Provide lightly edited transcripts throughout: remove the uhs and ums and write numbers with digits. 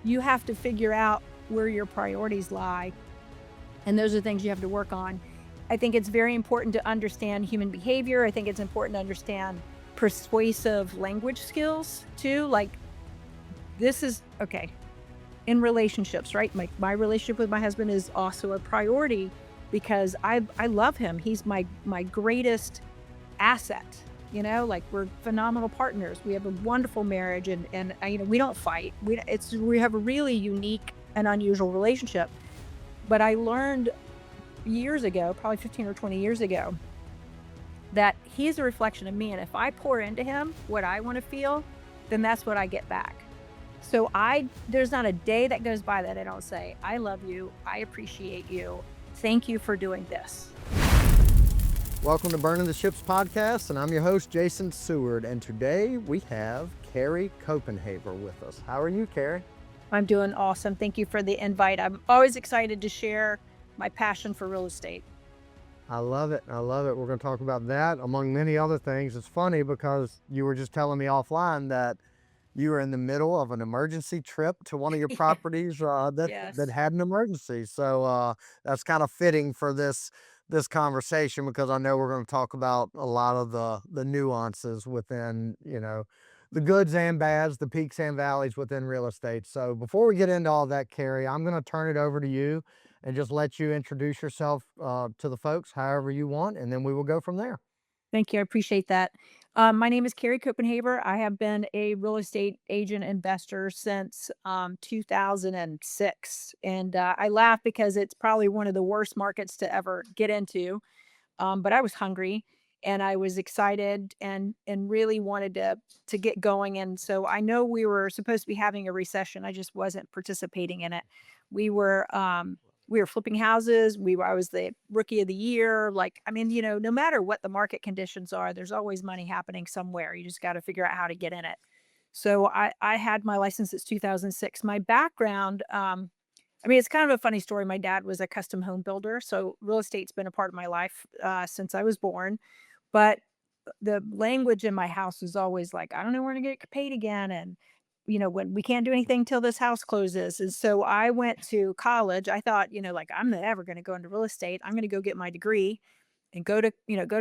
you have to figure out where your priorities lie. And those are things you have to work on. I think it's very important to understand human behavior. I think it's important to understand persuasive language skills too. Like, this is okay in relationships, right? My relationship with my husband is also a priority because I love him. He's my greatest asset. Like, we're phenomenal partners. We have a wonderful marriage, and we don't fight. We have a really unique and unusual relationship. But I learned years ago, probably 15 or 20 years ago, that he's a reflection of me. And if I pour into him what I want to feel, then that's what I get back. So there's not a day that goes by that I don't say, I love you. I appreciate you. Thank you for doing this. Welcome to Burning the Ships podcast, and I'm your host, Jason Seward. And today we have Carrie Copenhaver with us. How are you, Carrie? I'm doing awesome. Thank you for the invite. I'm always excited to share my passion for real estate. I love it. I love it. We're going to talk about that among many other things. It's funny because you were just telling me offline that you were in the middle of an emergency trip to one of your properties that Yes. had an emergency. So that's kind of fitting for this conversation, because I know we're going to talk about a lot of the nuances within, the goods and bads, the peaks and valleys within real estate. So before we get into all that, Carrie, I'm going to turn it over to you and just let you introduce yourself to the folks however you want, and then we will go from there. Thank you. I appreciate that. My name is Carrie Copenhaver. I have been a real estate agent investor since 2006. And I laugh because it's probably one of the worst markets to ever get into. But I was hungry and I was excited and really wanted to get going. And so I know we were supposed to be having a recession. I just wasn't participating in it. We were we were flipping houses. I was the rookie of the year. Like, I mean, no matter what the market conditions are, there's always money happening somewhere. You just got to figure out how to get in it. So I had my license since 2006. My background, I mean, it's kind of a funny story. My dad was a custom home builder, so real estate's been a part of my life since I was born. But the language in my house was always like, I don't know when to get paid again, and when we can't do anything till this house closes. And so I went to college. I thought, like, I'm never going to go into real estate. I'm going to go get my degree and go to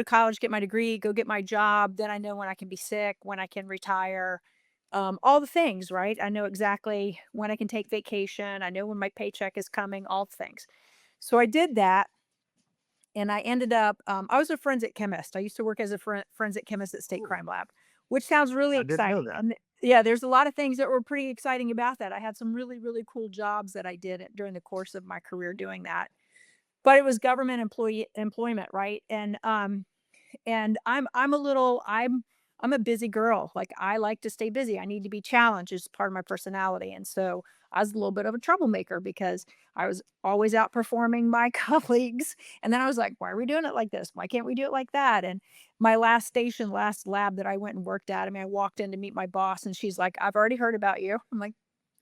college, get my degree, go get my job. Then I know when I can be sick, when I can retire, all the things, right? I know exactly when I can take vacation. I know when my paycheck is coming, all the things. So I did that. And I ended up, I was a forensic chemist. I used to work as a forensic chemist at State Ooh, Crime Lab, which sounds really I didn't know exciting. that. And yeah, there's a lot of things that were pretty exciting about that. I had some really, really cool jobs that I did during the course of my career doing that. But it was government employment, right? And I'm a busy girl. Like, I like to stay busy. I need to be challenged. It's part of my personality. And so I was a little bit of a troublemaker because I was always outperforming my colleagues. And then I was like, why are we doing it like this? Why can't we do it like that? And my last lab that I went and worked at, I mean, I walked in to meet my boss and she's like, I've already heard about you. I'm like,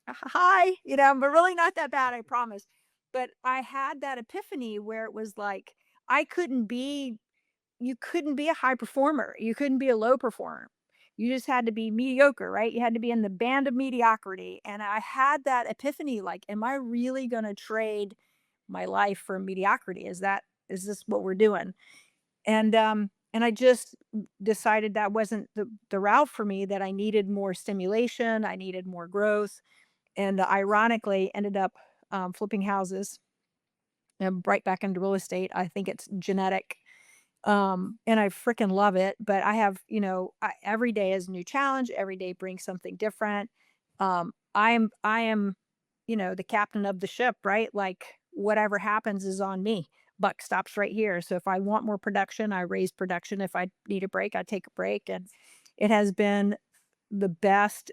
hi, but really not that bad, I promise. But I had that epiphany where it was like, I couldn't be you couldn't be a high performer. You couldn't be a low performer. You just had to be mediocre, right? You had to be in the band of mediocrity. And I had that epiphany, like, am I really going to trade my life for mediocrity? Is this what we're doing? And I just decided that wasn't the route for me, that I needed more stimulation. I needed more growth. And ironically ended up flipping houses and right back into real estate. I think it's genetic, and I freaking love it. But I have, every day is a new challenge. Every day brings something different. I am, the captain of the ship, right? Like, whatever happens is on me. Buck stops right here. So if I want more production, I raise production. If I need a break, I take a break. And it has been the best,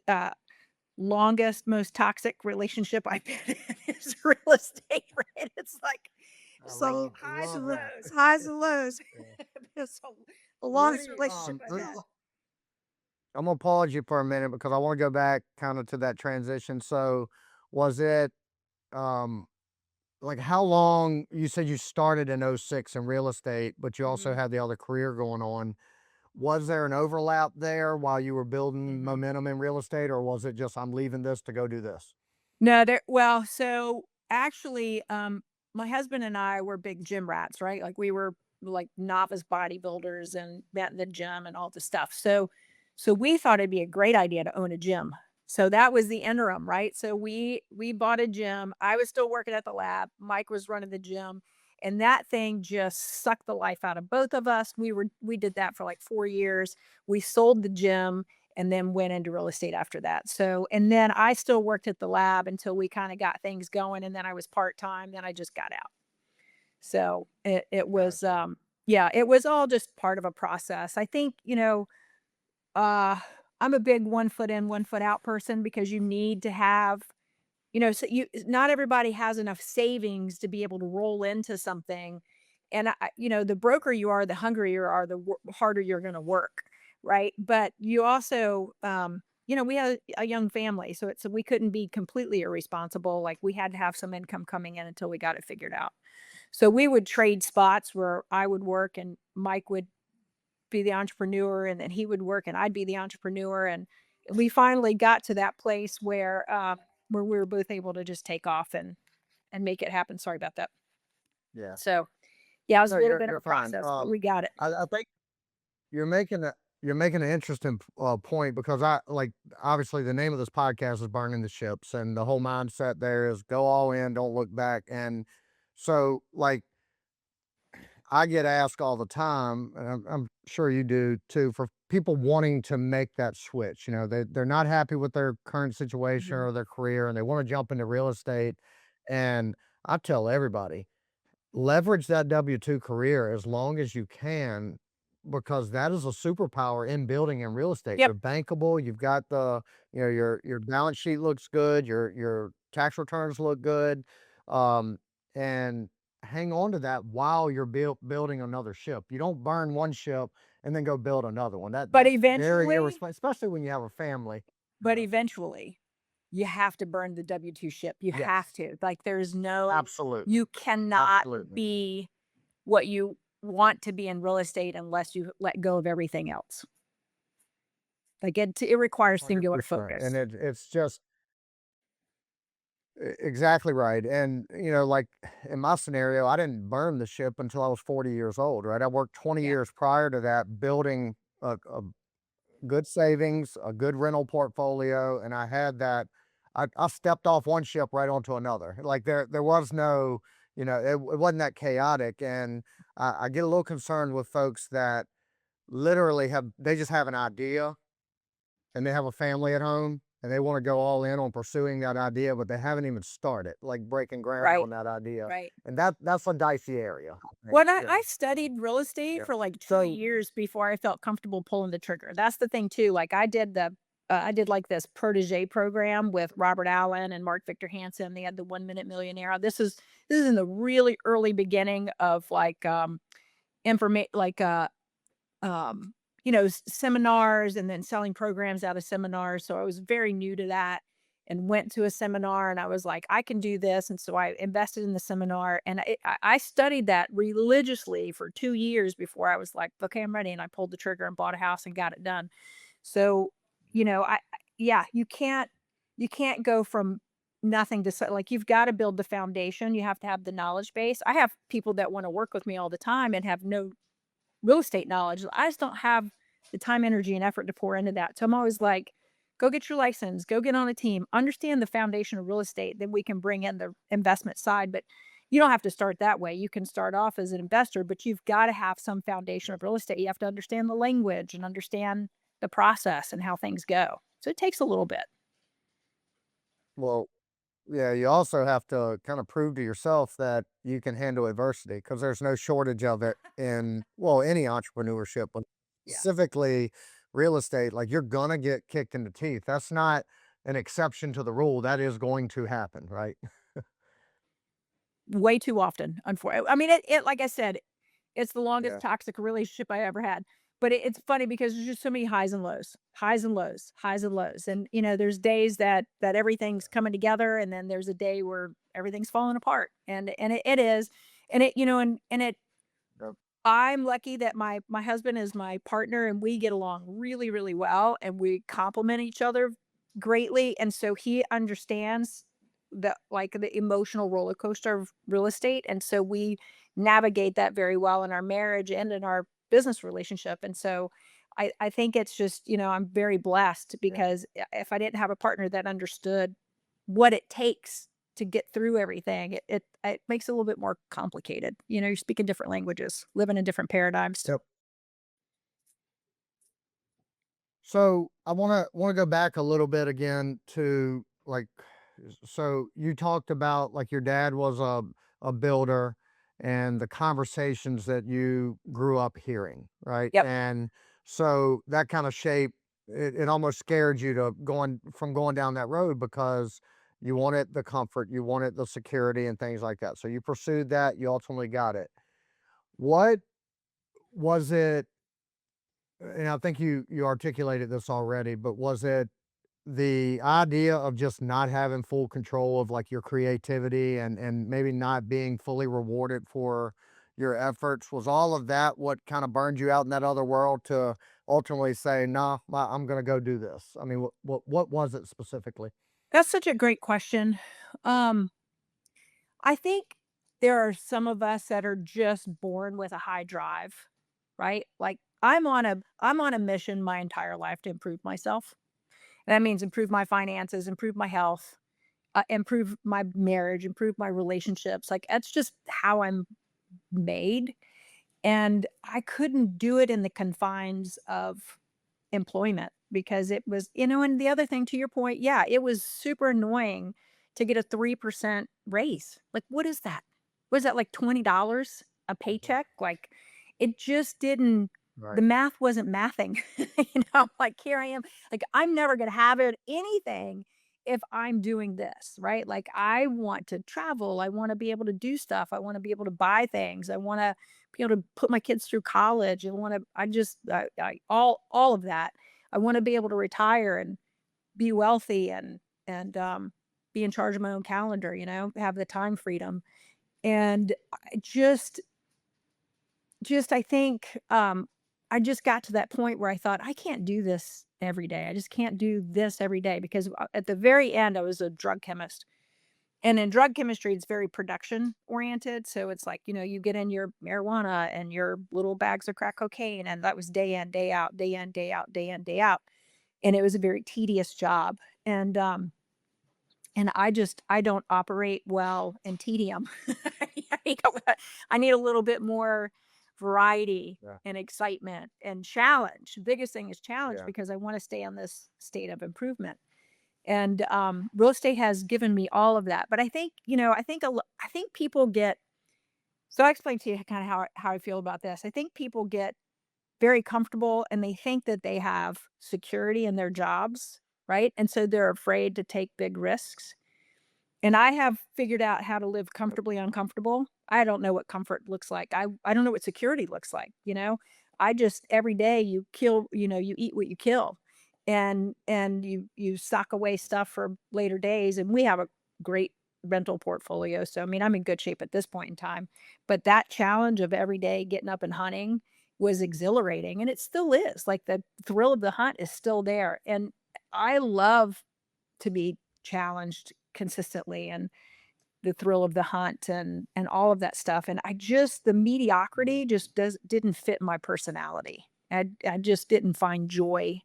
longest, most toxic relationship I've been in is real estate, right? It's like, so Love that. highs and lows. Yeah. It's the Let longest me, relationship I've had. I'm gonna pause you for a minute because I want to go back kind of to that transition. So, was it um like how long? You said you started in '06 in real estate, but you also Mhm, had the other career going on. Was there an overlap there while you were building mhm. momentum in real estate, or was it just I'm leaving this to go do this? No, there well, so actually, my husband and I were big gym rats, right? Like we were like novice bodybuilders and met in the gym and all the stuff. So we thought it'd be a great idea to own a gym. So that was the interim, right? So we bought a gym. I was still working at the lab. Mike was running the gym. And that thing just sucked the life out of both of us. We did that for like 4 years. We sold the gym and then went into real estate after that. So, and then I still worked at the lab until we kind of got things going. And then I was part time. Then I just got out. So it was, Gotcha. yeah, it was all just part of a process. I think, uh, I'm a big 1 foot in, 1 foot out person because you need to have, so not everybody has enough savings to be able to roll into something. And the broker you are, the hungrier you are, the harder you're going to work, right? But you also, we had a young family, so we couldn't be completely irresponsible. Like we had to have some income coming in until we got it figured out. So we would trade spots where I would work and Mike would be the entrepreneur, and then he would work and I'd be the entrepreneur. And we finally got to that place where we were both able to just take off and make it happen. Sorry about that. Yeah. So yeah, it was No, a little you're bit of you're a fine. process, but we got it. I think you're making a you're making an interesting point because I like obviously the name of this podcast is burning the ships, and the whole mindset there is go all in, don't look back. And so like I get asked all the time, and I'm sure you do too, for people wanting to make that switch. They're not happy with their current situation Mhm. or their career, and they want to jump into real estate. And I tell everybody, leverage that W-2 career as long as you can, because that is a superpower in building in real estate. Yep. You're bankable, you've got your balance sheet looks good, your tax returns look good, and hang on to that while you're building another ship. You don't burn one ship and then go build another one. But That's very eventually, irresponsible, especially when you have a family, you but know? eventually you have to burn the W-2 ship. You have Yes, to. Like absolutely, you cannot absolutely. be what you want to be in real estate unless you let go of everything else. Like it requires singular 100%, and focus. it's just exactly right. And, like in my scenario, I didn't burn the ship until I was 40 years old, right? I worked 20 Yeah. years prior to that building a good savings, a good rental portfolio, and I had that. I stepped off one ship right onto another. Like there was no, it wasn't that chaotic. And I get a little concerned with folks that literally they just have an idea and they have a family at home and they want to go all in on pursuing that idea, but they haven't even started, like breaking ground Right. on that idea. Right. And that's a dicey area, I think. When I studied real estate Yeah. for like 2 So years before I felt comfortable pulling the trigger. That's the thing too, like, I did, like, this protege program with Robert Allen and Mark Victor Hansen. They had the 1 Minute Millionaire. This is in the really early beginning of, like, informa like, seminars and then selling programs out of seminars. So I was very new to that and went to a seminar and I was like, I can do this. And so I invested in the seminar and I studied that religiously for 2 years before I was like, okay, I'm ready. And I pulled the trigger and bought a house and got it done. So, yeah, you can't go from nothing to like you've got to build the foundation. You have to have the knowledge base. I have people that want to work with me all the time and have no real estate knowledge. I just don't have the time, energy, and effort to pour into that. So I'm always like, go get your license, go get on a team, understand the foundation of real estate, then we can bring in the investment side. But you don't have to start that way. You can start off as an investor, but you've got to have some foundation of real estate. You have to understand the language and understand the process and how things go. So it takes a little bit. well, yeah, you also have to kind of prove to yourself that you can handle adversity because there's no shortage of it in, well, any entrepreneurship, but Yeah. specifically real estate. Like you're gonna get kicked in the teeth. That's not an exception to the rule. That is going to happen, right? Way too often, unfortunately. I mean, it like I said, it's the longest Yeah. toxic relationship I ever had. But it's funny because there's just so many highs and lows, highs and lows, highs and lows. And there's days that everything's coming together, and then there's a day where everything's falling apart. And it is. And it Yep. I'm lucky that my husband is my partner and we get along really, really well and we complement each other greatly. And so he understands. the emotional roller coaster of real estate, and so we navigate that very well in our marriage and in our business relationship, and so I think it's just, I'm very blessed Yeah. because if I didn't have a partner that understood what it takes to get through everything, it makes it a little bit more complicated. You're speaking different languages, living in different paradigms. Yep. So I wanna go back a little bit again to like, so you talked about like your dad was a builder and the conversations that you grew up hearing, right? Yep. And so that kind of shaped it, it almost scared you to going down that road because you wanted the comfort, you wanted the security and things like that. So you pursued that, you ultimately got it. What was it, and I think you articulated this already, but was it the idea of just not having full control of like your creativity and maybe not being fully rewarded for your efforts? Was all of that what kind of burned you out in that other world to ultimately say, "Nah, I'm gonna go do this"? I mean, what was it specifically? That's such a great question. Um, I think there are some of us that are just born with a high drive, right? Like I'm on a mission my entire life to improve myself. That means improve my finances, improve my health, improve my marriage, improve my relationships. Like that's just how I'm made. And I couldn't do it in the confines of employment because it was, and the other thing to your point, yeah, it was super annoying to get a 3% raise. Like, what is that? Was that like $20 a Mhm. paycheck? Like, it just didn't, the Right. math wasn't mathing. Like here I am, like, I'm never going to have it anything if I'm doing this, right? Like, I want to travel. I want to be able to do stuff. I want to be able to buy things. I want to be able to put my kids through college. All of that. I want to be able to retire and be wealthy and be in charge of my own calendar, have the time freedom. And I just I think I just got to that point where I thought I can't do this every day. I just can't do this every day because at the very end I was a drug chemist. And in drug chemistry, it's very production oriented. So it's like, you get in your marijuana and your little bags of crack cocaine, and that was day in, day out, day in, day out, day in, day out. And it was a very tedious job. And I don't operate well in tedium. I need a little bit more variety Yeah. and excitement and challenge. The biggest thing is challenge Yeah. because I want to stay on this state of improvement. And real estate has given me all of that. But I think, I think people get, so I explained to you kind of how I feel about this. I think people get very comfortable and they think that they have security in their jobs, right? And so they're afraid to take big risks. And I have figured out how to live Yep. comfortably uncomfortable. I don't know what comfort looks like. I don't know what security looks like. I just every day you kill, you eat what you kill. And you sock away stuff for later days. And we have a great rental portfolio. So I mean, I'm in good shape at this point in time. But that challenge of every day getting up and hunting was exhilarating. And it still is. Like the thrill of the hunt is still there. And I love to be challenged consistently and the thrill of the hunt and all of that stuff. And the Mhm. mediocrity just didn't fit my personality. I just didn't find joy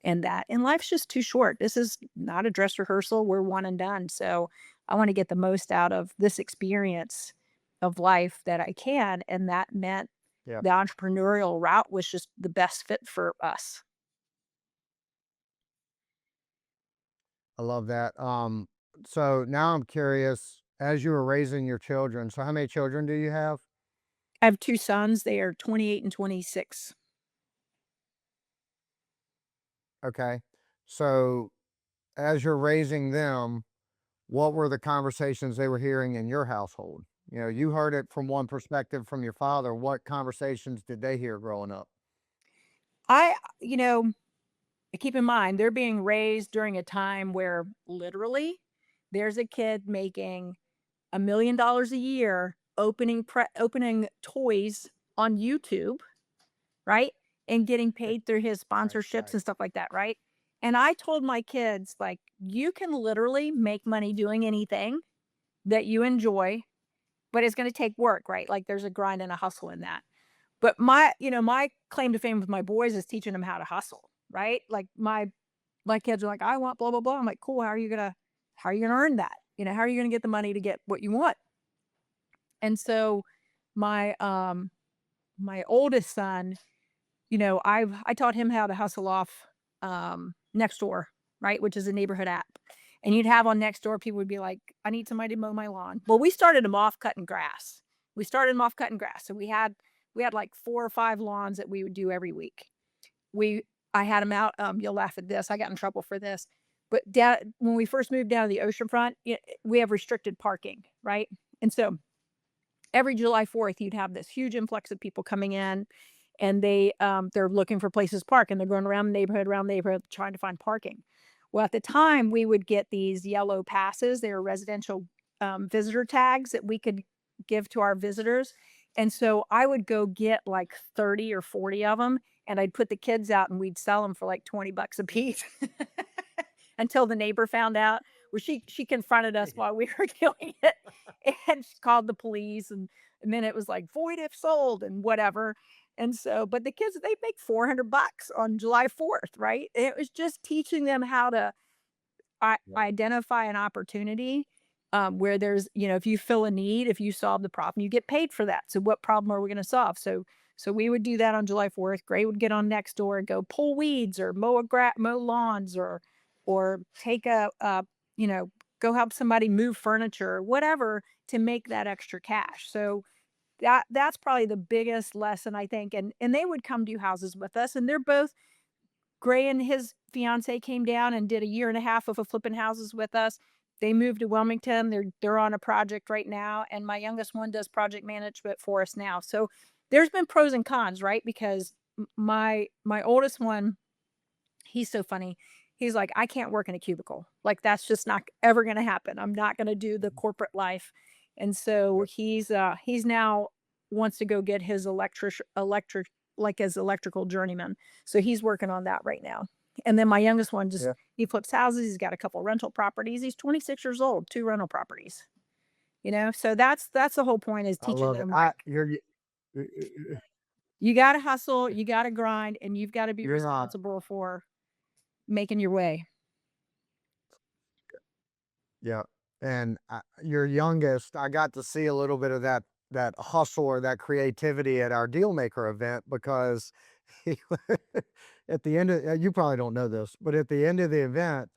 in that. And life's just too short. This is not a dress rehearsal. We're one and done. So I want to get the most out of this experience of life that I can. And that meant Yeah. the entrepreneurial route was just the best fit for us. I love that. So now I'm curious, as you were raising your children, so how many children do you have? I have two sons. They are 28 and 26. Okay. So as you're raising them, what were the conversations they were hearing in your household? You know, you heard it from one perspective from your father. What conversations did they hear growing up? I, you know, keep in mind, they're being raised during a time where literally there's a kid making $1 million a year opening toys on YouTube, right? And getting paid through his Right, sponsorships right. and stuff like that, right? And I told my kids, like, you can literally make money doing anything that you enjoy, but it's going to take work, right? Like there's a grind and a hustle in that. But my claim to fame with my boys is teaching them how to hustle, right? Like my kids are like, I want blah blah blah. I'm like, cool. How are you gonna earn that? How are you gonna get the money to get what you want? And so my my oldest son, I taught him how to hustle off Nextdoor, right, which is a neighborhood app. And you'd have on Nextdoor, people would be like, I need somebody to mow my lawn. Well, we started him off cutting grass. We started him off cutting grass. So we had like 4 or 5 lawns that we would do every week. We I had him out. You'll laugh at this. I got in trouble for this. But when we first moved down to the oceanfront, we have restricted parking, right? And so every July 4th, you'd have this huge influx of people coming in, and they're looking for places to park, and they're going around the neighborhood trying to find parking. Well, at the time, we would get these yellow passes. They were residential visitor tags that we could give to our visitors. And so I would go get like 30 or 40 of them, and I'd put the kids out and we'd sell them for like 20 bucks a piece until the neighbor found out. Where she confronted us while we were doing it, and she called the police, and then it was like void if sold and whatever. And so, but the kids, they make 400 bucks on July 4th, right? It was just teaching them how to Yeah. identify an opportunity, where if you fill a need, if you solve the problem, you get paid for that. So what problem are we going to solve? So we would do that on July 4th. Gray would get on next door and go pull weeds or mow lawns, or take you know, go help somebody move furniture or whatever to make that extra cash. So that's probably the biggest lesson, I think. And they would come do houses with us, and they're both Gray and his fiance came down and did a year and a half of a flipping houses with us. They moved to Wilmington. They're on a project right now, and my youngest one does project management for us now. So there's been pros and cons, right? Because my oldest one, he's so funny. He's like, I can't work in a cubicle. Like that's just not ever going to happen. I'm not going to do the Mhm. corporate life. And so Yep. he's now wants to go get his electric like his electrical journeyman. So he's working on that right now. And then my youngest one just Yeah. he flips houses. He's got a couple rental properties. He's 26 years old, 2 rental properties. So that's the whole point is I teaching love it. them I like you got to hustle, you got to grind, and you've got to be you're not. responsible for making your way. Yeah, and your youngest, I got to see a little bit of that hustle or that creativity at our deal maker event because he, at the end of you probably don't know this, but at the end of the event,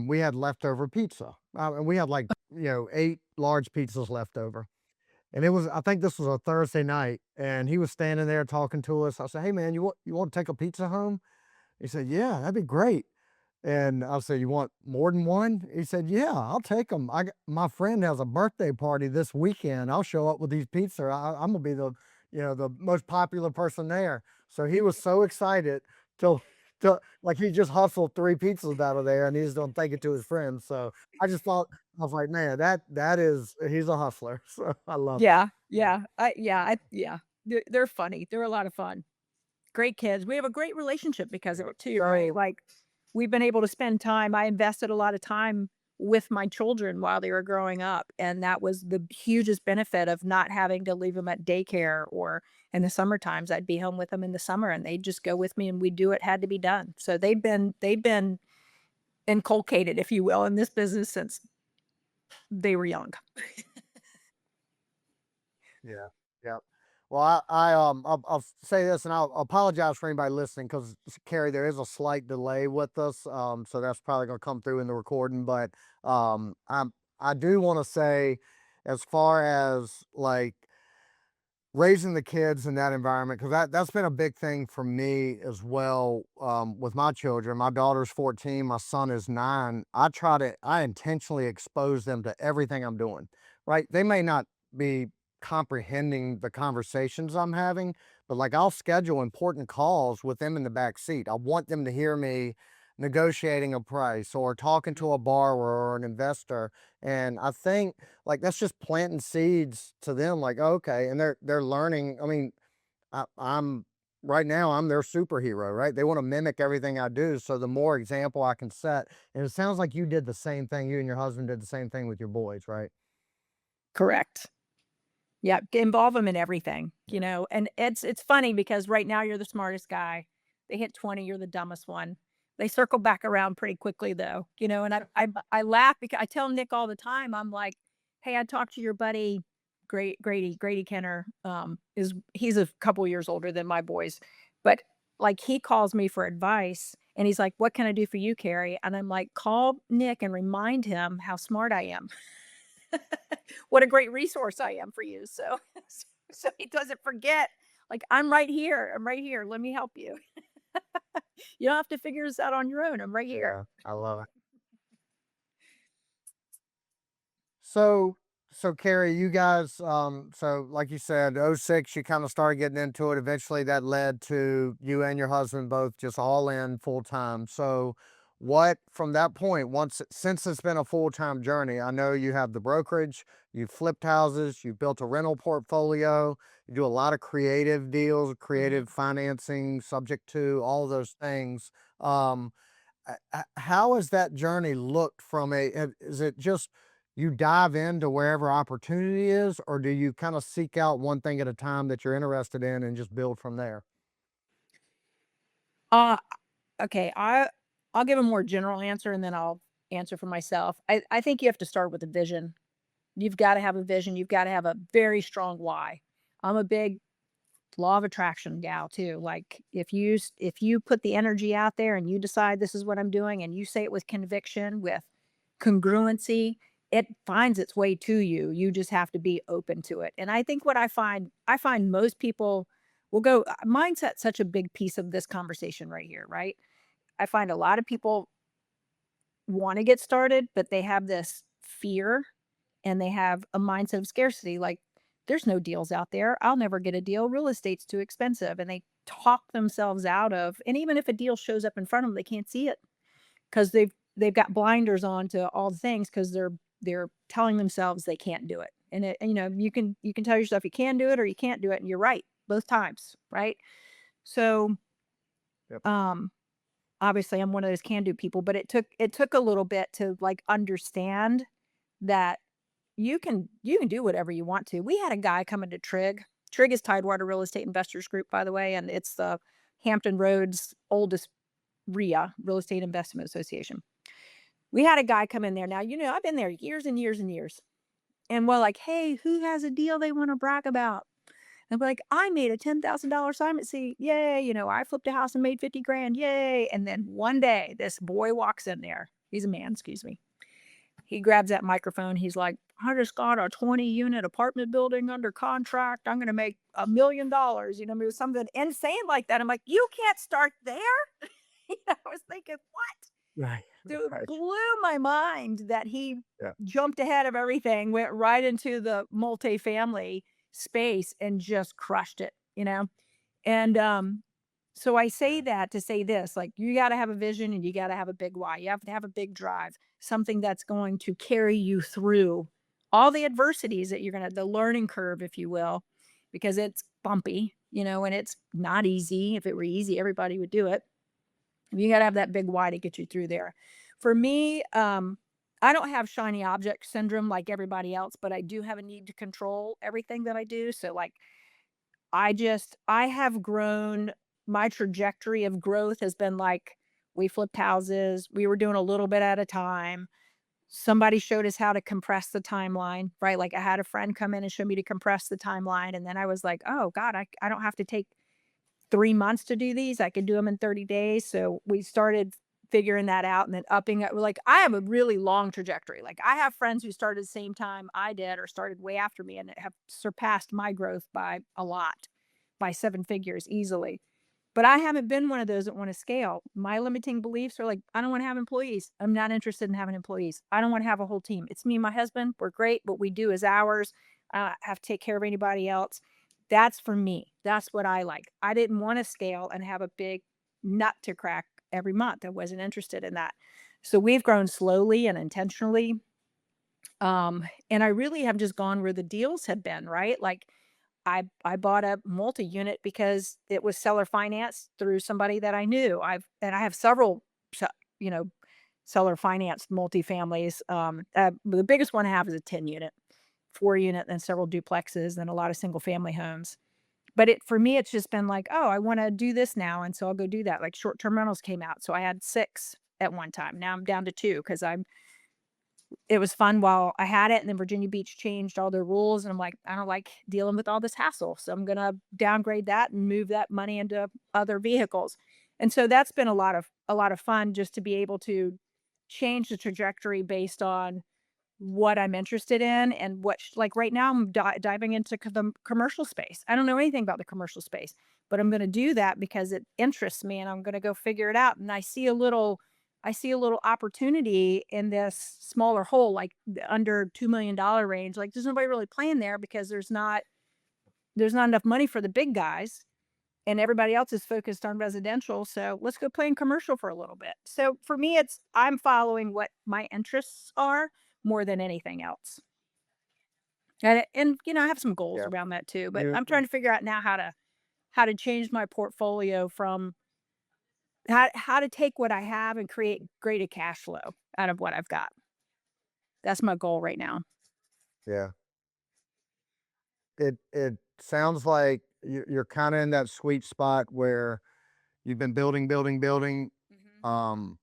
we had leftover pizza, and we had like 8 large pizzas left over, and it was I think this was a Thursday night, and he was standing there talking to us. I said, "Hey man, you want to take a pizza home?" He said, "Yeah, that'd be great." And I said, "You want more than one?" He said, "Yeah, I'll take them. My friend has a birthday party this weekend. I'll show up with these pizza. I'm gonna be the most popular person there." So he was so excited till like he just hustled 3 pizzas out of there, and he's gonna take it to his friends. So I just thought I was like, man, that is he's a hustler. So I love it. Yeah, Yeah, yeah. They're funny. They're a lot of fun. Great kids. We have a great relationship because of yeah. it too, right? So Like we've been able to spend time. I invested a lot of time with my children while they were growing up, and that was the hugest benefit of not having to leave them at daycare or in the summer times. I'd be home with them in the summer, and they'd just go with me, and we'd do what had to be done. So they've been inculcated, if you will, in this business since they were young. yeah, yeah. Well, I'll say this, and I'll apologize for anybody listening because Carrie, there is a slight delay with us, so that's probably gonna come through in the recording. But I do want to say, as far as like raising the kids in that environment, because that's been a big thing for me as well, with my children. My daughter's 14, my son is 9. I intentionally expose them to everything I'm doing, right? They may not be comprehending the conversations I'm having, but like I'll schedule important calls with them in the back seat. I want them to hear me negotiating a price or talking to a borrower or an investor. And I think like that's just planting seeds to them like, okay, and they're learning. I mean, I'm right now I'm their superhero, right? They want to mimic everything I do. So the more example I can set, and it sounds like you did the same thing. You and your husband did the same thing with your boys, right? Correct. Yeah, involve them in everything, Yeah. and it's funny because right now you're the smartest guy. They hit 20, you're the dumbest one. They circle back around pretty quickly though, and I laugh because I tell Nick all the time, I'm like, "Hey, I talked to your buddy Grady Kenner, he's a couple years older than my boys, but, like, he calls me for advice, and he's like, 'What can I do for you, Carrie?' And I'm like, 'Call Nick and remind him how smart I am.' What a great resource I am for you. So, so he doesn't forget. Like I'm right here. I'm right here. Let me help you. You don't have to figure this out on your own. I'm right here. Yeah, I love it. So, so Carrie, you guys, so like you said, '06, you kind of started getting into it. Eventually, that led to you and your husband both just all in full time. So, what from that point, since it's been a full time journey, I know you have the brokerage, you've flipped houses, you've built a rental portfolio, you do a lot of creative deals, Mhm. creative financing, subject to all those things. Um, how has that journey looked from is it just you dive into wherever opportunity is, or do you kind of seek out one thing at a time that you're interested in and just build from there? Uh, okay. I'll give a more general answer and then I'll answer for myself. I think you have to start with a vision. You've got to have a vision. You've got to have a very strong why. I'm a big law of attraction gal too. Like if you put the energy out there and you decide this is what I'm doing and you say it with conviction, with congruency, it finds its way to you. You just have to be open to it. And I think what I find most people will go mindset's such a big piece of this conversation right here, right? I find a lot of people want to get started, but they have this fear and they have a mindset of scarcity. Like, there's no deals out there. I'll never get a deal. Real estate's too expensive. And they talk themselves out of, and even if a deal shows up in front of them, they can't see it because they've got blinders on to all the things because they're telling themselves they can't do it. And you can tell yourself you can do it or you can't do it, and you're right both times, right? So Yep. um obviously I'm one of those can do people, but it took a little bit to like understand that you can do whatever you want to. We had a guy come into TRIG. TRIG is Tidewater Real Estate Investors Group, by the way, and it's the Hampton Roads oldest RIA, Real Estate Investment Association. We had a guy come in there. Now, I've been there years and years and years. And we're like, hey, who has a deal they want to brag about? And we're like, I made a $10,000 assignment seat. Yay. I flipped a house and made 50 grand. Yay. And then one day this boy walks in there. He's a man, excuse me. He grabs that microphone. He's like, I just got a 20-unit apartment building under contract. I'm going to make $1 million. It was something insane like that. I'm like, you can't start there. I was thinking, what? Right. So it Right. blew my mind that he Yeah. jumped ahead of everything, went right into the multifamily space and just crushed it. And, so I say Yeah. that to say this, like, you gotta have a vision and you gotta have a big why. You have to have a big drive, something that's going to carry you through all the adversities that the learning curve, if you will, because it's bumpy, and it's not easy. If it were easy, everybody would do it. You gotta have that big why to get you through there. For me, I don't have shiny object syndrome like everybody else, but I do have a need to control everything that I do. So, like, I have grown. My trajectory of growth has been like we flipped houses. We were doing a little bit at a time. Somebody showed us how to compress the timeline, right? Like I had a friend come in and show me to compress the timeline. And then I was like, oh God, I don't have to take 3 months to do these. I could do them in 30 days. So we started figuring that out and then upping it. Like I have a really long trajectory. Like I have friends who started the same time I did or started way after me and have surpassed my growth by a lot, by 7 figures easily. But I haven't been one of those that want to scale. My limiting beliefs are like, I don't want to have employees. I'm not interested in having employees. I don't want to have a whole team. It's me and my husband. We're great. What we do is ours. I don't have to take care of anybody else. That's for me. That's what I like. I didn't want to scale and have a big nut to crack every month. I wasn't interested in that. So we've grown slowly and intentionally. And I really have just gone where the deals have been, right? Like I bought a multi-unit because it was seller financed through somebody that I knew. I have several, se you know, seller financed multifamilies. The biggest one I have is a 10 unit, 4 unit, then several duplexes, and a lot of single family homes. But for me, it's just been like, "Oh, I wanna do this now," and so I'll go do that. Like, short-term rentals came out, so I had 6 at one time. Now I'm down to 2 because it was fun while I had it, and then Virginia Beach changed all their rules, and I'm like, "I don't like dealing with all this hassle, so I'm gonna downgrade that and move that money into other vehicles." And so that's been a lot of fun just to be able to change the trajectory based on what I'm interested in and like right now I'm diving into the commercial space. I don't know anything about the commercial space, but I'm going to do that because it interests me and I'm going to go figure it out. And I see a little opportunity in this smaller hole, like the under $2 million range. Like there's nobody really playing there because there's not enough money for the big guys and everybody else is focused on residential. So let's go play in commercial for a little bit. So for me, I'm following what my interests are more than anything else. And I have some goals Yeah. around that too. But You I'm trying to figure out now how to change my portfolio from how to take what I have and create greater cash flow out of what I've got. That's my goal right now. yeah. It sounds like you're kinda in that sweet spot where you've been building, building, building, Mhm. um,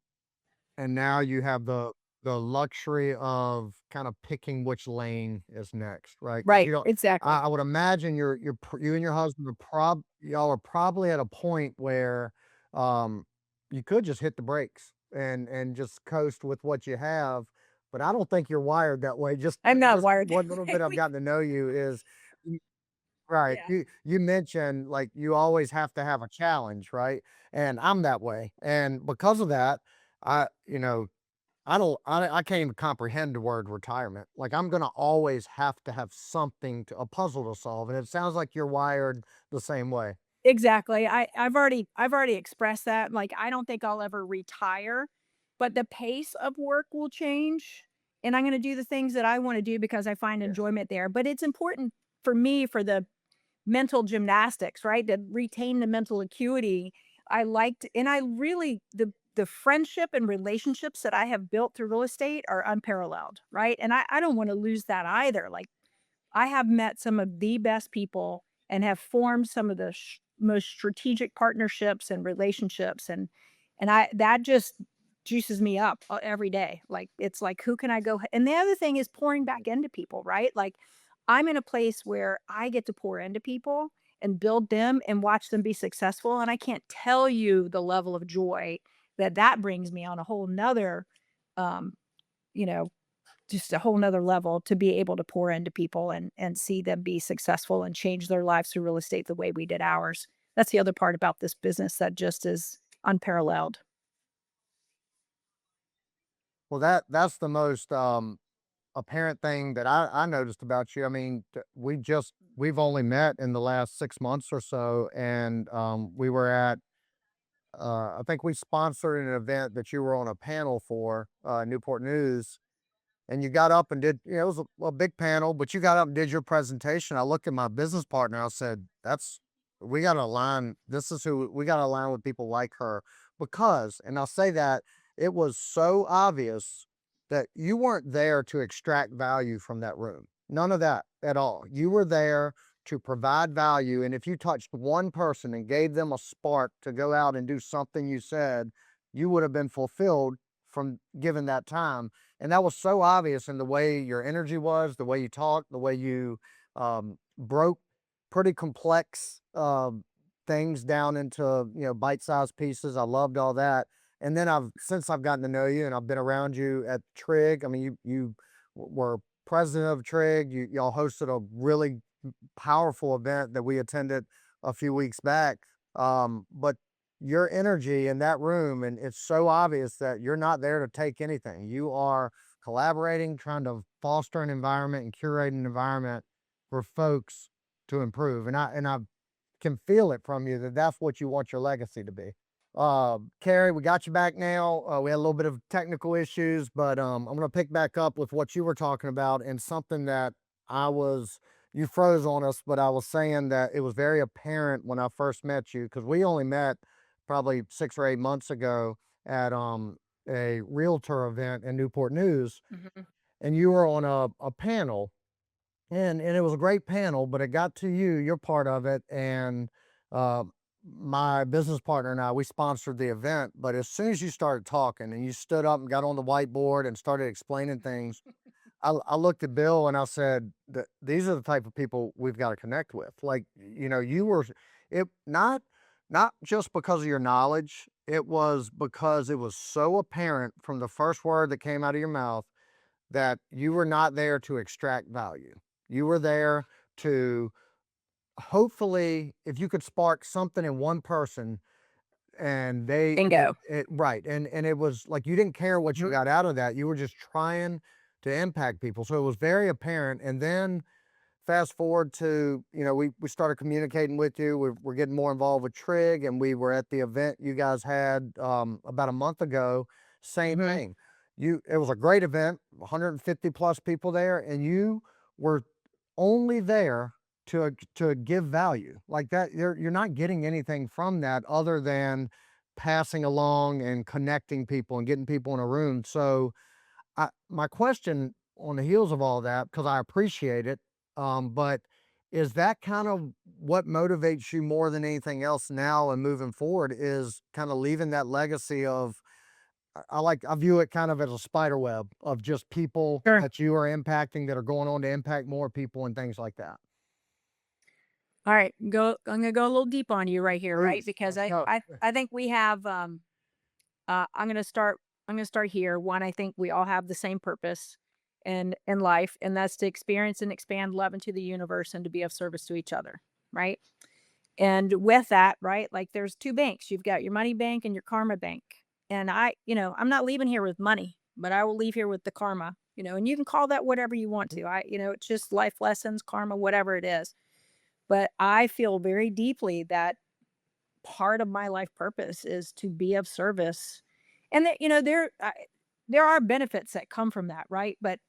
and now you have the luxury of kinda picking which lane is next, right? Because Right. you don't Exactly. I would imagine you and your husband are y'all are probably at a point where, um, you could just hit the brakes and just coast with what you have, but I don't think you're wired that way. I'm not Just wired that what little way. bit I've gotten to know you is right. Yeah. You mentioned, like, you always have to have a challenge, right? And I'm that way, and because of that, I you know, I can't even comprehend the word retirement. Like, I'm gonna always have to have something to a puzzle to solve, and it sounds like you're wired the same way. Exactly. I've already expressed that. Like, I don't think I'll ever retire, but the pace of work will change, and I'm gonna do the things that I wanna do because I find Yeah. enjoyment there. But it's important for me for the mental gymnastics, right? To retain the mental acuity. I really the friendship and relationships that I have built through real estate are unparalleled, right? And I don't wanna lose that either. Like I have met some of the best people and have formed some of the most strategic partnerships and relationships and I that just juices me up every day. Like it's like who can I go and the other thing is pouring back into people, right? Like I'm in a place where I get to pour into people and build them and watch them be successful and I can't tell you the level of joy that that brings me on a whole nother um you know just a whole nother level to be able to pour into people and see them be successful and change their lives through real estate the way we did ours. That's the other part about this business that just is unparalleled. Well, that's the most, apparent thing that I noticed about you. I mean, we've only met in the last 6 months or so, and, we were at I think we sponsored an event that you were on a panel for, Newport News, and you got up and did, it was a big panel, but you got up and did your presentation. I looked at my business partner. I said, we got to align. This is who we got to align with people like her because, and I'll say that it was so obvious that you weren't there to extract value from that room. None of that at all. You were there to provide value. And if you touched one person and gave them a spark to go out and do something you said, you would have been fulfilled from giving that time. And that was so obvious in the way your energy was, the way you talked, the way you broke pretty complex things down into bite-sized pieces. I loved all that. And then since I've gotten to know you and I've been around you at TRIG. I mean, you were president of TRIG. Y'all hosted a really powerful event that we attended a few weeks back. But your energy in that room, and it's so obvious that you're not there to take anything. You are collaborating, trying to foster an environment and curate an environment for folks to improve. And I can feel it from you that that's what you want your legacy to be. Carrie, we got you back now. We had a little bit of technical issues, but I'm going to pick back up with what you were talking about and something that I was you froze on us, but I was saying that it was very apparent when I first met you because we only met probably 6 or 8 months ago at a realtor event in Newport News, Mhm. and you were on a panel, and it was a great panel, but it got to you, you're part of it, and uh, my business partner and I, we sponsored the event. But as soon as you started talking and you stood up and got on the whiteboard and started explaining things, I looked at Bill and I said, These are the type of people we've got to connect with." Like, you were it not just because of your knowledge, it was because it was so apparent from the first word that came out of your mouth that you were not there to extract value. You were there to hopefully, if you could spark something in one person and Bingo. right. And it was like you didn't care what you Mhm. got out of that. You were just trying to impact people. So it was very apparent. And then fast forward to, we started communicating with you. We're getting more involved with TRIG, and we were at the event you guys had about a month ago. Same Mhm. thing. It was a great event, 150 plus people there, and you were only there to give value like that. You're not getting anything from that other than passing along and connecting people and getting people in a room. So my question on the heels of all that, because I appreciate it, but is that kind of what motivates you more than anything else now and moving forward is kind of leaving that legacy of, I view it kind of as a spider web of just people Sure. that you are impacting that are going on to impact more people and things like that. All right, I'm gonna go a little deep on you right here, right? Please, Because let's I go. I I think we have I'm gonna start here. One, I think we all have the same purpose in life, and that's to experience and expand love into the universe and to be of service to each other, right? And with that, right, like there's two banks. You've got your money bank and your karma bank. And I'm not leaving here with money, but I will leave here with the karma, and you can call that whatever you want to. It's just life lessons, karma, whatever it is. But I feel very deeply that part of my life purpose is to be of service. And that, there are benefits that come from that, right? But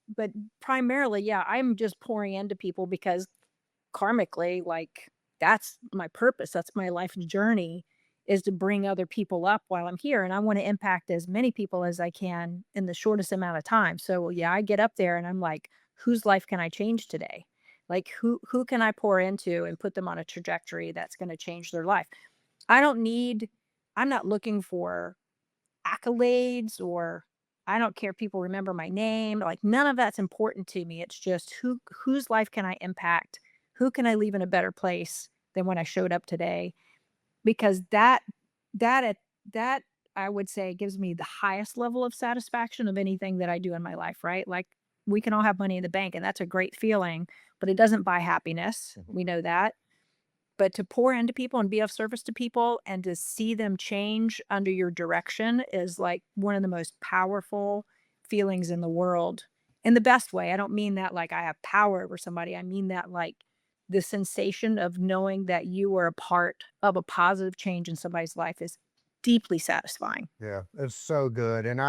primarily, yeah, I'm just pouring into people because karmically, like, that's my purpose, that's my life journey, is to bring other people up while I'm here, and I wanna impact as many people as I can in the shortest amount of time. So, yeah, I get up there and I'm like, "Whose life can I change today?" Like, who can I pour into and put them on a trajectory that's gonna change their life? I don't need I'm not looking for accolades, or I don't care if people remember my name, like, none of that's important to me. It's just whose life can I impact? Who can I leave in a better place than when I showed up today? Because that at that I would say gives me the highest level of satisfaction of anything that I do in my life, right? Like, we can all have money in the bank and that's a great feeling, but it doesn't buy happiness. Mhm. We know that. But to pour into people and be of service to people and to see them change under your direction is like one of the most powerful feelings in the world, in the best way. I don't mean that like I have power over somebody. I mean that like the sensation of knowing that you are a part of a positive change in somebody's life is deeply satisfying. Yeah, it's so good. And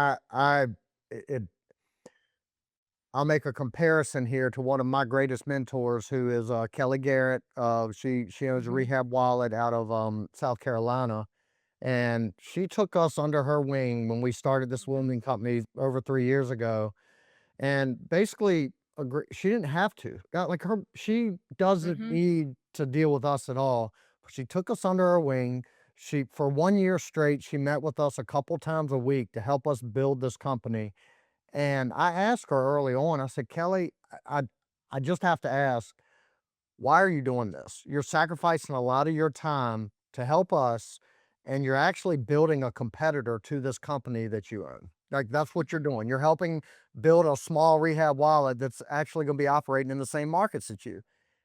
it, I'll make a comparison here to one of my greatest mentors, who is Kelly Garrett. She owns a Mhm. rehab wallet out of South Carolina, and she took us under her wing when we started this Mhm. wounding company over 3 years ago. And basically, she didn't have to. Like she doesn't Mhm. need to deal with us at all. But she took us under her wing. She For 1 year straight, she met with us a couple times a week to help us build this company. And I asked her early on, I said, "Kelly, I just have to ask, why are you doing this? You're sacrificing a lot of your time to help us, and you're actually building a competitor to this company that you own. Like, that's what you're doing. You're helping build a small rehab wallet that's actually going to be operating in the same markets that you."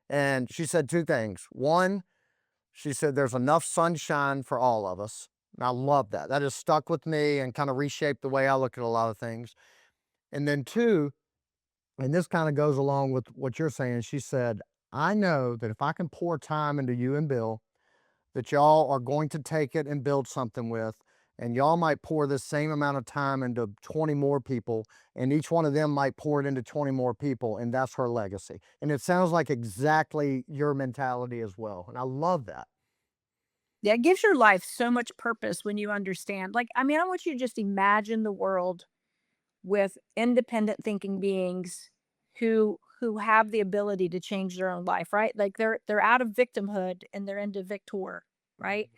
And she said two things. One, she said, "There's enough sunshine for all of us." And I love that. That has stuck with me and kind of reshaped the way I look at a lot of things. And then two, and this kind of goes along with what you're saying, she said, "I know that if I can pour time into you and Bill, that y'all are going to take it and build something with. and y'all might pour this same amount of time into 20 more people, and each one of them might pour it into 20 more people, and that's her legacy. And it sounds like exactly your mentality as well. And I love that. Yeah, it gives your life so much purpose when you understand. Like, I mean, I want you to just imagine the world with independent thinking beings who have the ability to change their own life, right? Like they're out of victimhood and they're into victor, right?